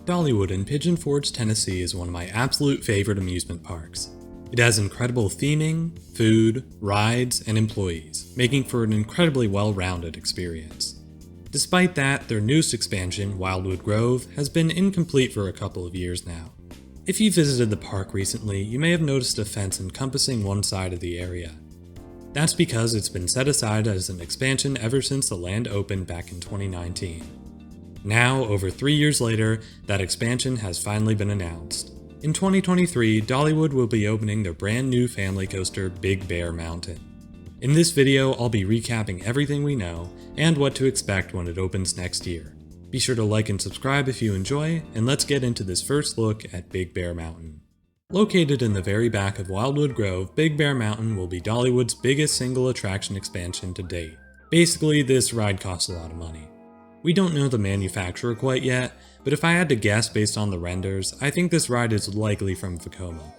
Dollywood in Pigeon Forge, Tennessee is one of my absolute favorite amusement parks. It has incredible theming, food, rides, and employees, making for an incredibly well-rounded experience. Despite that, their newest expansion, Wildwood Grove, has been incomplete for a couple of years now. If you visited the park recently, you may have noticed a fence encompassing one side of the area. That's because it's been set aside as an expansion ever since the land opened back in 2019. Now, over 3 years later, that expansion has finally been announced. In 2023, Dollywood will be opening their brand new family coaster, Big Bear Mountain. In this video, I'll be recapping everything we know and what to expect when it opens next year. Be sure to like and subscribe if you enjoy, and let's get into this first look at Big Bear Mountain. Located in the very back of Wildwood Grove, Big Bear Mountain will be Dollywood's biggest single attraction expansion to date. Basically, this ride costs a lot of money. We don't know the manufacturer quite yet, but if I had to guess based on the renders, I think this ride is likely from Vekoma.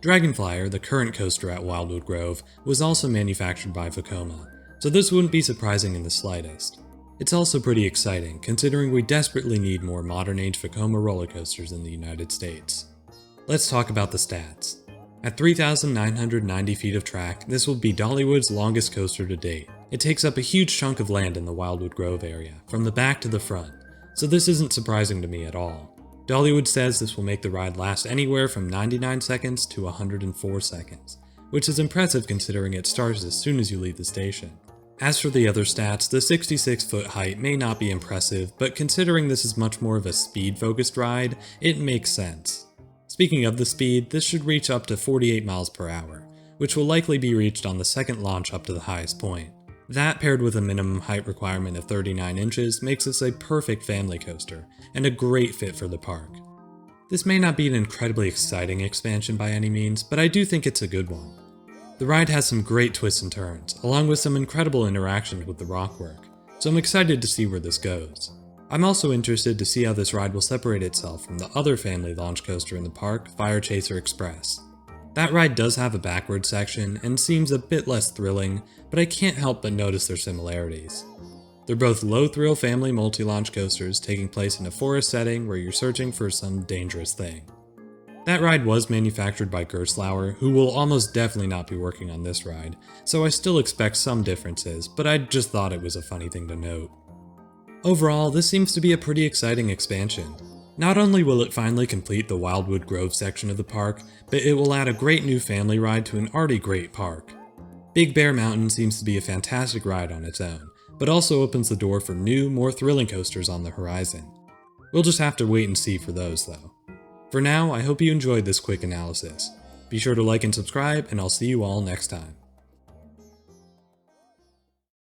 Dragonflyer, the current coaster at Wildwood Grove, was also manufactured by Vekoma, so this wouldn't be surprising in the slightest. It's also pretty exciting, considering we desperately need more modern-age Vekoma roller coasters in the United States. Let's talk about the stats. At 3,990 feet of track, this will be Dollywood's longest coaster to date. It takes up a huge chunk of land in the Wildwood Grove area, from the back to the front, so this isn't surprising to me at all. Dollywood says this will make the ride last anywhere from 99 seconds to 104 seconds, which is impressive considering it starts as soon as you leave the station. As for the other stats, the 66-foot height may not be impressive, but considering this is much more of a speed-focused ride, it makes sense. Speaking of the speed, this should reach up to 48 miles per hour, which will likely be reached on the second launch up to the highest point. That paired with a minimum height requirement of 39 inches makes this a perfect family coaster, and a great fit for the park. This may not be an incredibly exciting expansion by any means, but I do think it's a good one. The ride has some great twists and turns, along with some incredible interactions with the rockwork, so I'm excited to see where this goes. I'm also interested to see how this ride will separate itself from the other family launch coaster in the park, Fire Chaser Express. That ride does have a backward section and seems a bit less thrilling, but I can't help but notice their similarities. They're both low-thrill family multi-launch coasters taking place in a forest setting where you're searching for some dangerous thing. That ride was manufactured by Gerstlauer, who will almost definitely not be working on this ride, so I still expect some differences, but I just thought it was a funny thing to note. Overall, this seems to be a pretty exciting expansion. Not only will it finally complete the Wildwood Grove section of the park, but it will add a great new family ride to an already great park. Big Bear Mountain seems to be a fantastic ride on its own, but also opens the door for new, more thrilling coasters on the horizon. We'll just have to wait and see for those though. For now, I hope you enjoyed this quick analysis. Be sure to like and subscribe, and I'll see you all next time.